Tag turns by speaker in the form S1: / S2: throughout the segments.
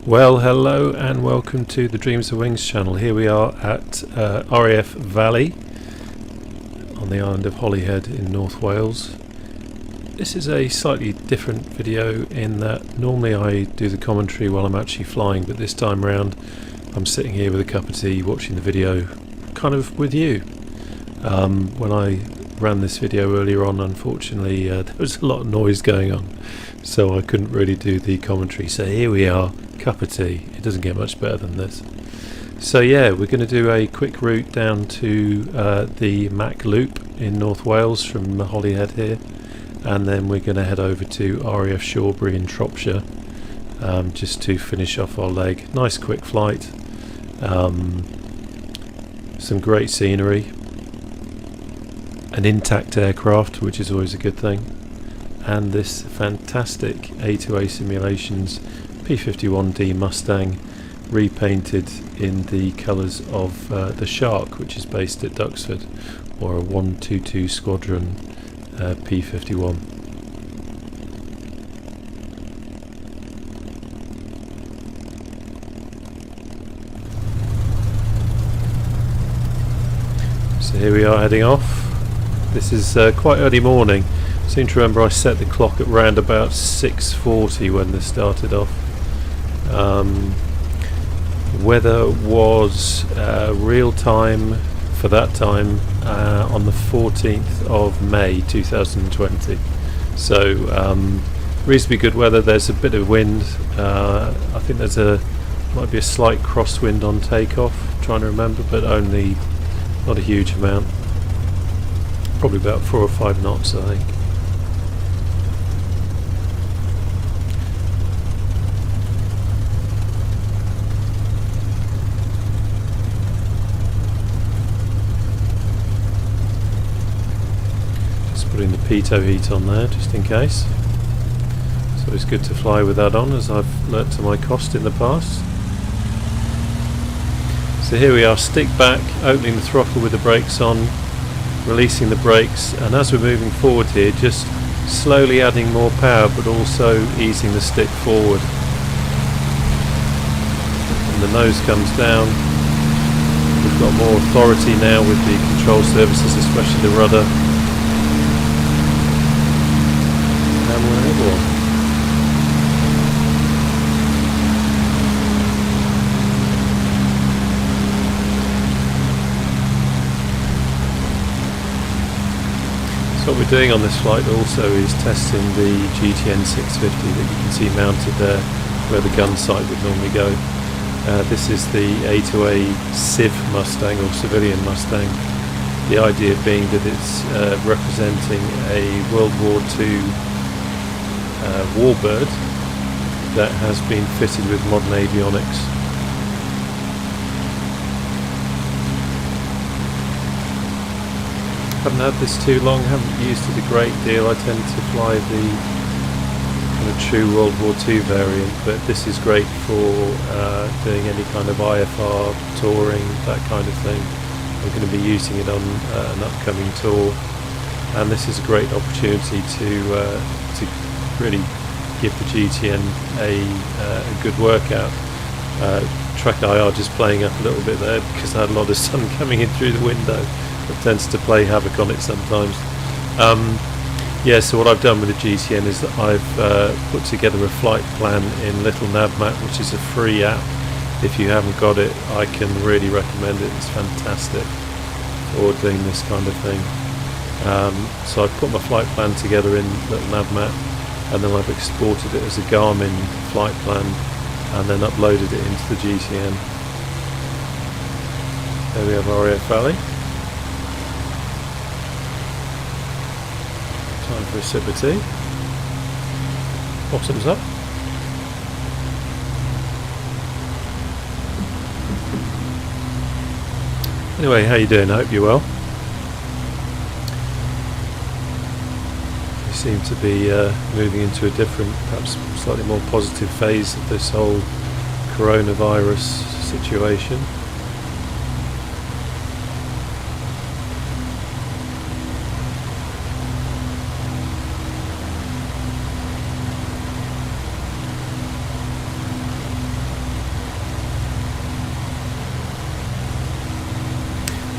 S1: Well, hello and welcome to the Dreams of Wings channel. Here we are at RAF Valley on the island of Holyhead in North Wales. This is a slightly different video in that normally I do the commentary while I'm actually flying, but this time around I'm sitting here with a cup of tea watching the video kind of with you. When I ran this video earlier on, unfortunately there was a lot of noise going on, so I couldn't really do the commentary. So here we are, cup of tea. It doesn't get much better than this. So yeah, we're going to do a quick route down to the Mach Loop in North Wales from Holyhead here, and then we're going to head over to RAF Shawbury in Shropshire just to finish off our leg. Nice quick flight, some great scenery, an intact aircraft, which is always a good thing, and this fantastic A2A Simulations P-51D Mustang repainted in the colours of the Shark, which is based at Duxford, or a 122 Squadron P-51. So here we are heading off. This is quite early morning. I seem to remember I set the clock at round about 6:40 when this started off. Weather was real time for that time on the 14th of May 2020. So reasonably good weather. There's a bit of wind. I think might be a slight crosswind on takeoff, trying to remember, but only not a huge amount. Probably about 4 or 5 knots, I think. Just putting the pitot heat on there, just in case. So it's good to fly with that on, as I've learnt to my cost in the past. So here we are, stick back, opening the throttle with the brakes on, releasing the brakes, and as we're moving forward here, just slowly adding more power but also easing the stick forward. And the nose comes down. We've got more authority now with the control surfaces, especially the rudder. And we're airborne. So what we're doing on this flight also is testing the GTN 650 that you can see mounted there where the gun sight would normally go. This is the A2A Civ Mustang, or civilian Mustang. The idea being that it's representing a World War II warbird that has been fitted with modern avionics. Haven't had this too long, haven't used it a great deal. I tend to fly the kind of true World War II variant, but this is great for doing any kind of IFR touring, that kind of thing. I'm going to be using it on an upcoming tour, and this is a great opportunity to really give the GTN a good workout. Track IR just playing up a little bit there because I had a lot of sun coming in through the window. It tends to play havoc on it sometimes. Yeah, so what I've done with the GTN is that I've put together a flight plan in Little Navmap, which is a free app. If you haven't got it, I can really recommend it. It's fantastic for doing this kind of thing. So I've put my flight plan together in Little Navmap, and then I've exported it as a Garmin flight plan and then uploaded it into the GTN. There we have RAF Valley. Time for a sip of tea. Bottoms up. Anyway, how you doing? I hope you're well. We seem to be moving into a different, perhaps slightly more positive phase of this whole coronavirus situation.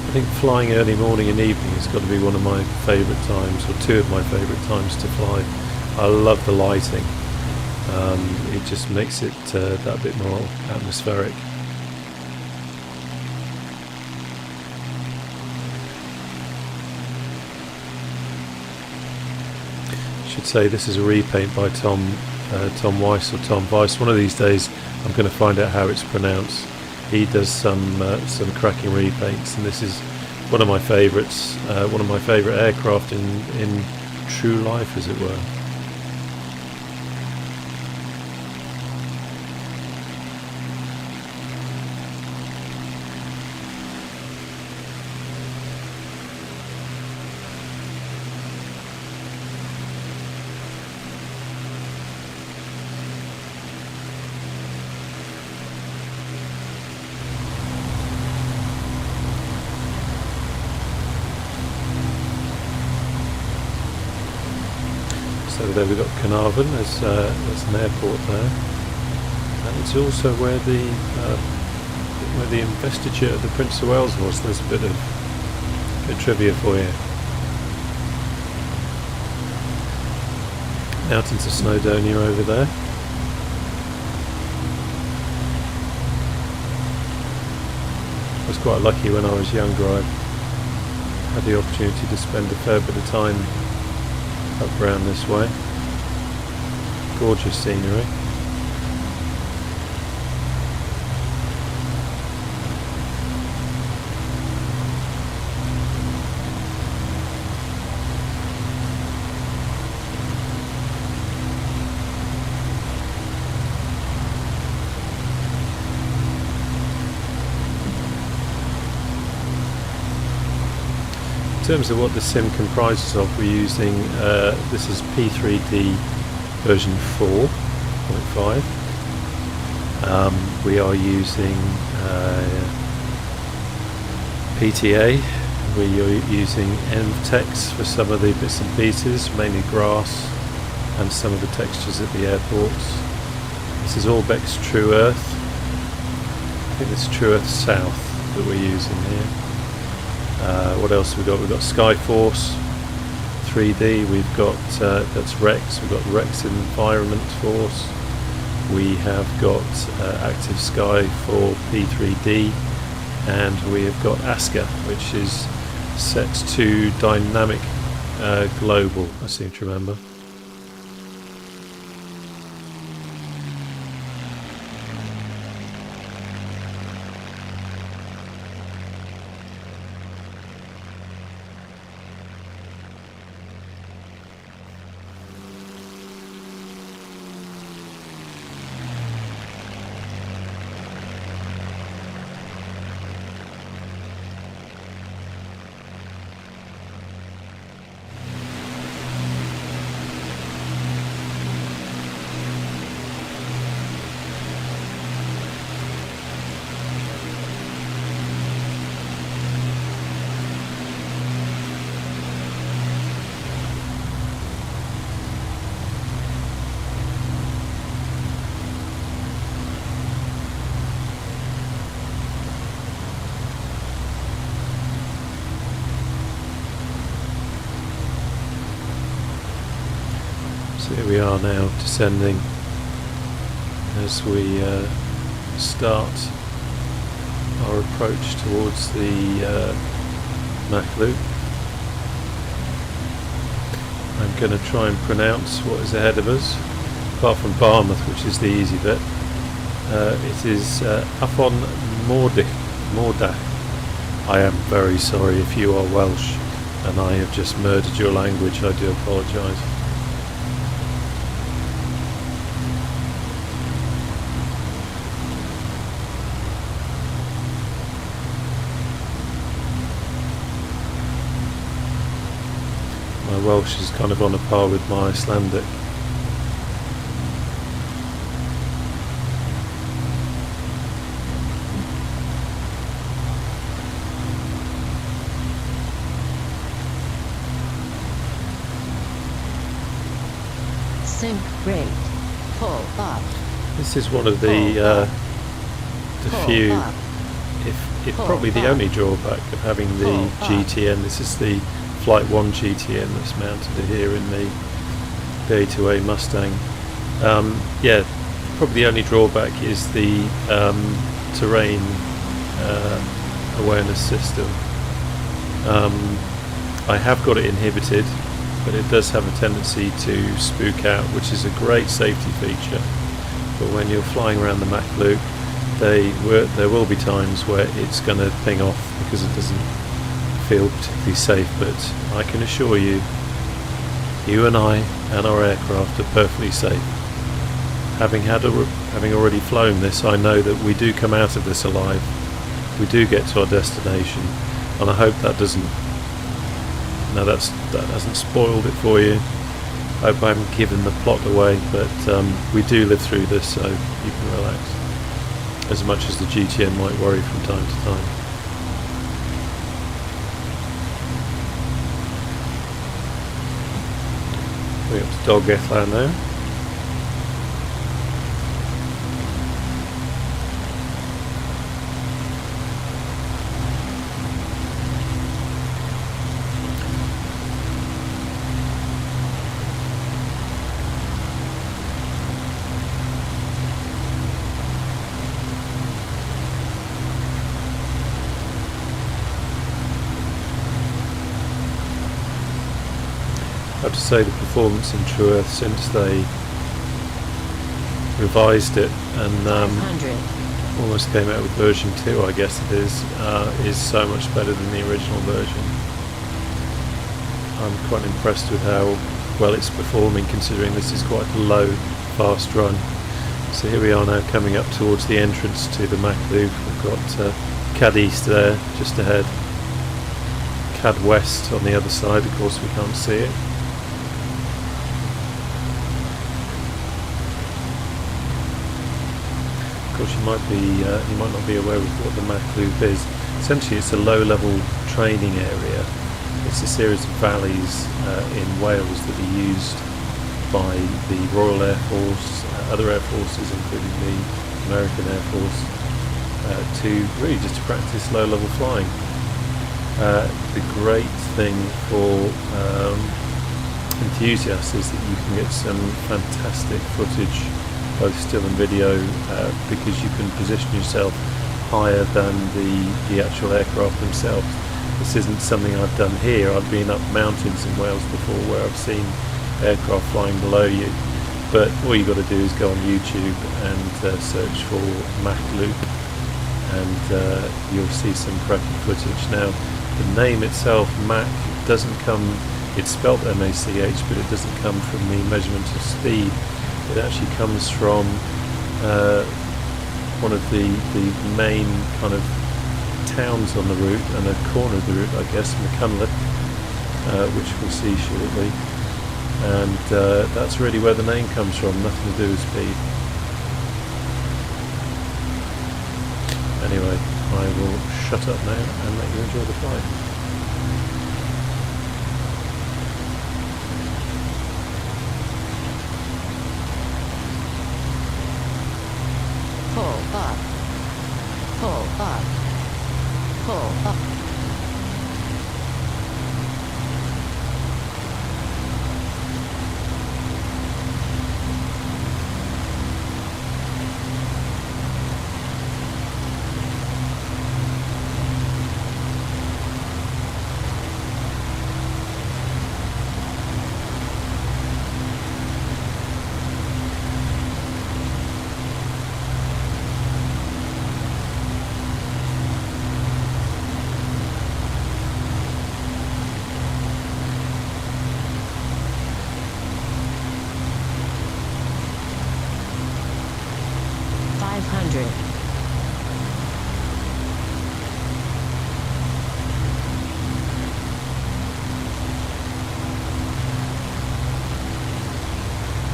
S1: I think flying early morning and evening has got to be one of my favourite times, or two of my favourite times to fly. I love the lighting. It just makes it that bit more atmospheric. I should say this is a repaint by Tom Weiss or Tom Weiss. One of these days I'm going to find out how it's pronounced. He does some cracking repaints, and this is one of my favourites, one of my favourite aircraft in true life, as it were. So there we've got Carnarvon, there's an airport there, and it's also where the investiture of the Prince of Wales was. There's a bit of trivia for you. Mountains of Snowdonia over there. I was quite lucky when I was younger. I had the opportunity to spend a fair bit of time up round this way. Gorgeous scenery. In terms of what the sim comprises of, we're using, this is P3D version 4.5. We are using PTA, we are using text for some of the bits and pieces, mainly grass and some of the textures at the airports. This is Orbx True Earth. I think this is True Earth South that we're using here. What else have we got? We've got Skyforce 3D, we've got that's Rex, we've got Rex Environment Force, we have got Active Sky for P3D, and we have got ASCA, which is set to Dynamic Global, I seem to remember. So here we are now descending as we start our approach towards the Mach Loop. I'm going to try and pronounce what is ahead of us, apart from Barmouth, which is the easy bit. It is up on Mordach. I am very sorry if you are Welsh and I have just murdered your language. I do apologise. My Welsh is kind of on a par with my Icelandic.
S2: Sync rate. Pull up.
S1: This is one of the few, it's probably the only drawback of having the GTN. This is the Flight 1 GTN that's mounted here in the A2A Mustang. Yeah, probably the only drawback is the terrain awareness system. I have got it inhibited, but it does have a tendency to spook out, which is a great safety feature. But when you're flying around the Mach Loop, there will be times where it's going to ping off because it doesn't feel particularly safe. But I can assure you, you and I and our aircraft are perfectly safe. Having already flown this, I know that we do come out of this alive. We do get to our destination, and I hope that doesn't. No, that hasn't spoiled it for you. I hope I haven't given the plot away, but we do live through this, so you can relax. As much as the GTN might worry from time to time. We're up to Dolgethlad now. I have to say the performance in True Earth since they revised it and almost came out with version 2, I guess it is so much better than the original version. I'm quite impressed with how well it's performing, considering this is quite a low, fast run. So here we are now coming up towards the entrance to the Mach Loop. We've got CAD East there, just ahead. CAD West on the other side, of course we can't see it. Of course, you might not be aware of what the Mach Loop is. Essentially, it's a low-level training area. It's a series of valleys in Wales that are used by the Royal Air Force, other air forces, including the American Air Force, to really just to practice low-level flying. The great thing for enthusiasts is that you can get some fantastic footage, both still and video, because you can position yourself higher than the actual aircraft themselves. This isn't something I've done here. I've been up mountains in Wales before where I've seen aircraft flying below you, but all you've got to do is go on YouTube and search for Mach Loop, and you'll see some cracking footage. Now, the name itself, Mach, doesn't come, it's spelled M-A-C-H, but it doesn't come from the measurement of speed. It actually comes from one of the main kind of towns on the route, and a corner of the route, I guess, Machloop, which we'll see shortly. And that's really where the name comes from, nothing to do with speed. Anyway, I will shut up now and let you enjoy the flight.
S2: Pull up, pull up, pull up.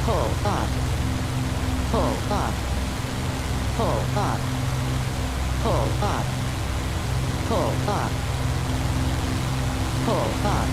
S2: Pull up, pull up, pull up, pull up, pull up, pull up.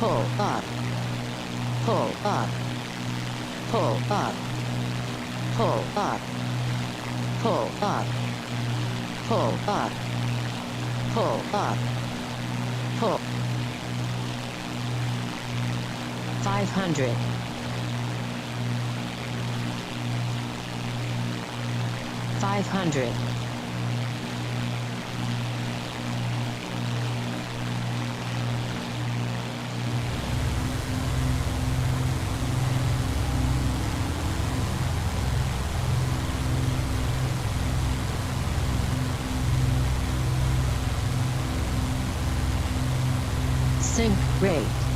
S2: pull up, pull up, pull up, pull up, pull up, pull up, pull up, pull. 500. 500. 'Sync rate.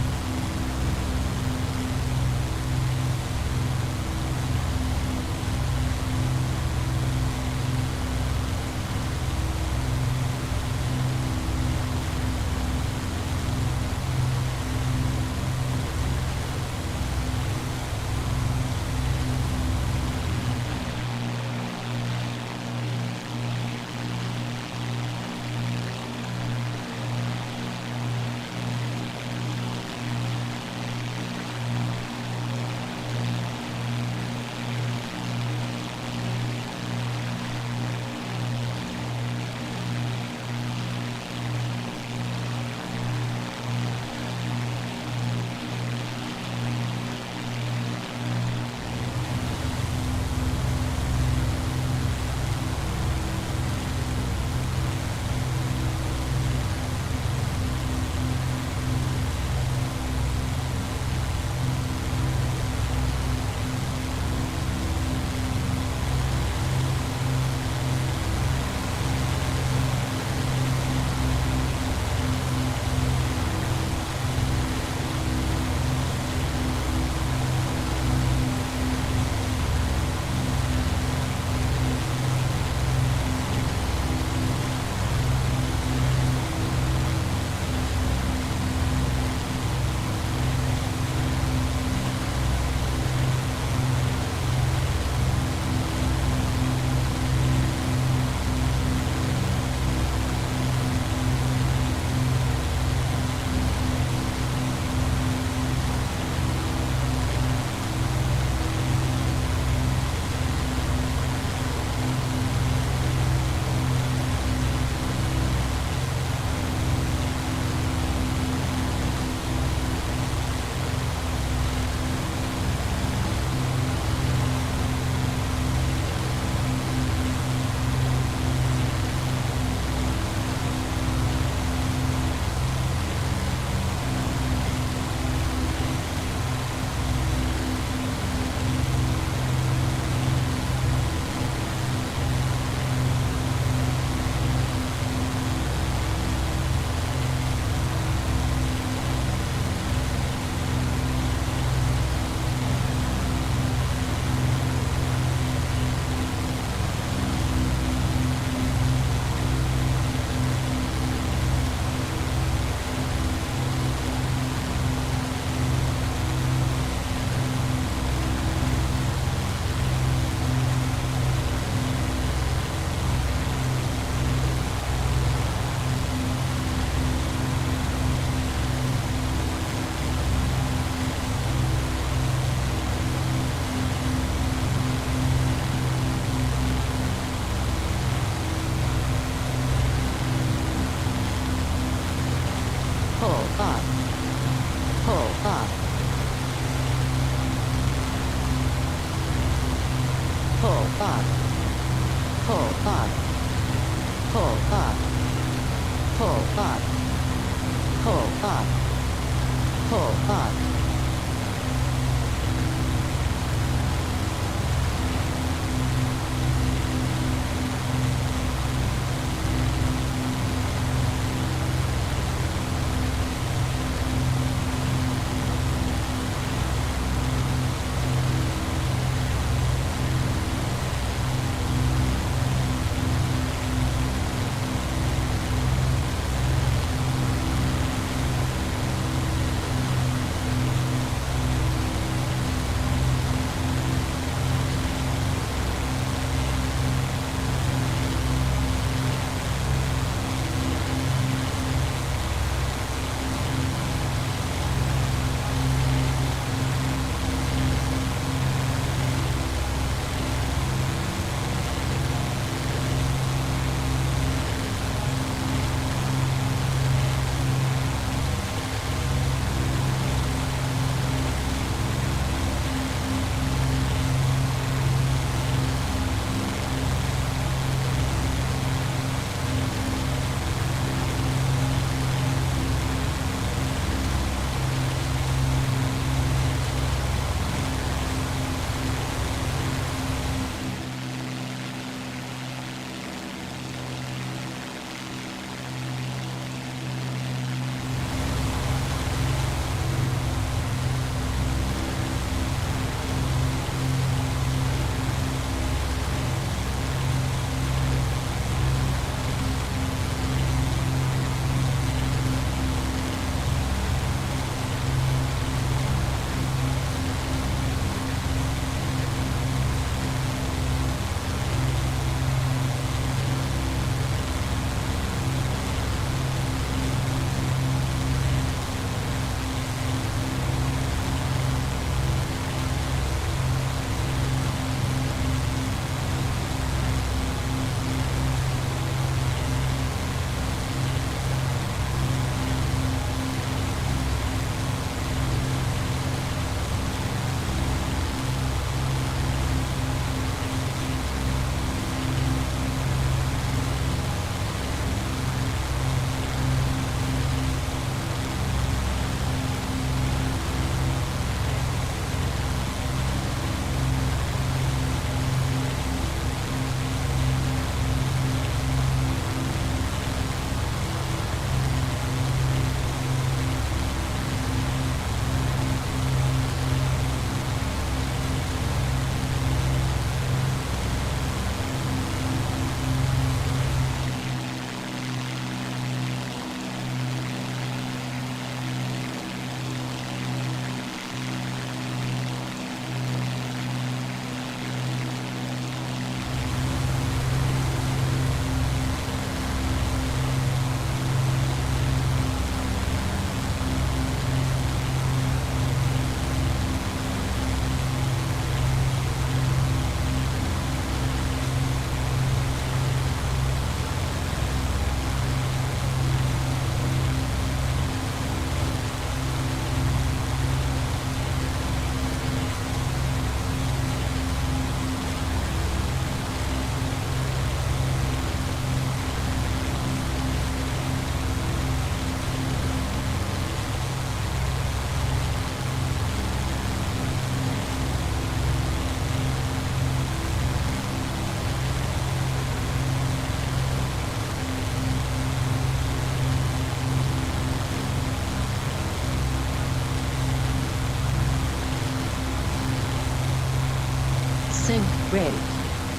S2: Sink rate.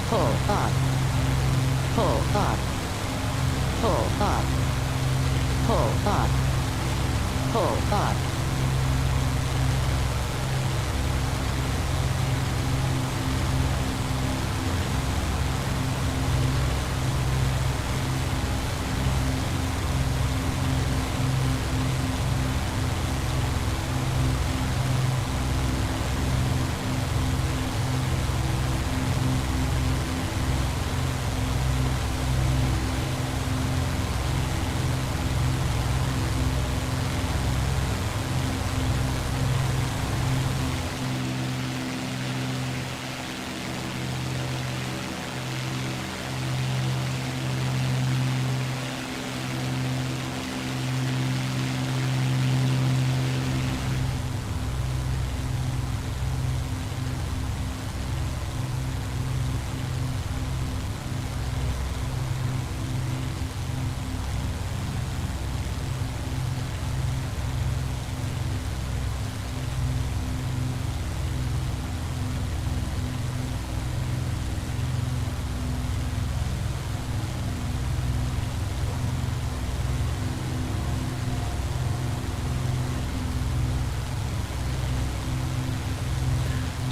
S2: Pull up. Pull up. Pull up. Pull up. Pull up.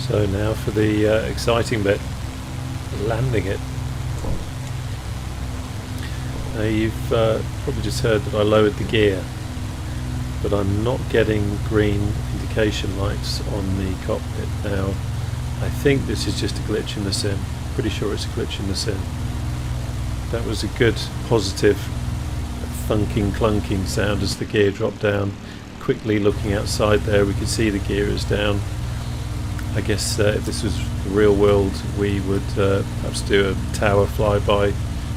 S1: So now for the exciting bit, landing it. Now you've probably just heard that I lowered the gear, but I'm not getting green indication lights on the cockpit now. I think this is just a glitch in the sim. Pretty sure it's a glitch in the sim. That was a good positive thunking clunking sound as the gear dropped down. Quickly looking outside there, we could see the gear is down. I guess if this was the real world, we would perhaps do a tower flyby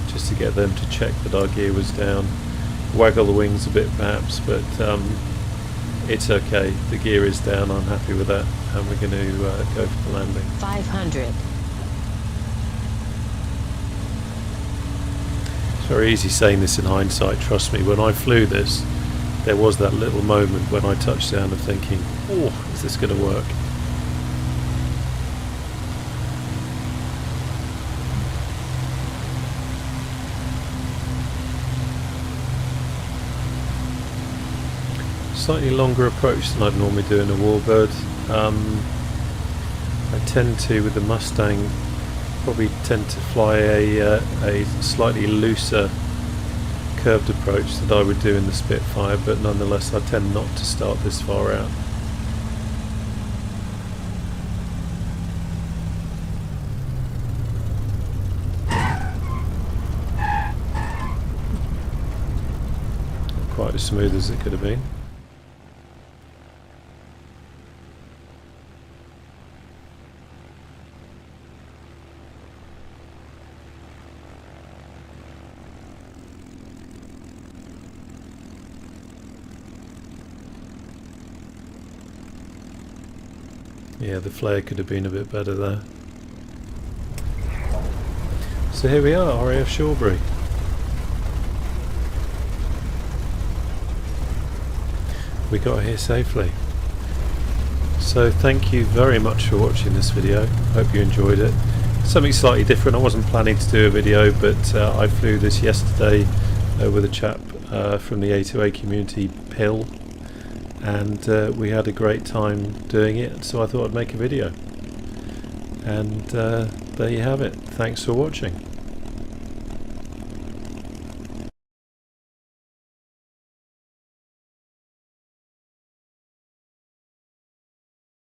S1: just to get them to check that our gear was down. Waggle the wings a bit perhaps, but it's okay. The gear is down, I'm happy with that, and we're going to go for the landing.
S2: 500.
S1: It's very easy saying this in hindsight, trust me. When I flew this, there was that little moment when I touched down of thinking, oh, is this going to work? Slightly longer approach than I'd normally do in a warbird. I tend to, with the Mustang, probably tend to fly a slightly looser curved approach that I would do in the Spitfire, but nonetheless I tend not to start this far out. Quite as smooth as it could have been. Yeah, the flare could have been a bit better there. So here we are, RAF Shawbury. We got here safely. So thank you very much for watching this video. Hope you enjoyed it. Something slightly different. I wasn't planning to do a video, but I flew this yesterday with a chap from the A2A community, Pill. And we had a great time doing it, so I thought I'd make a video. And there you have it. Thanks for watching.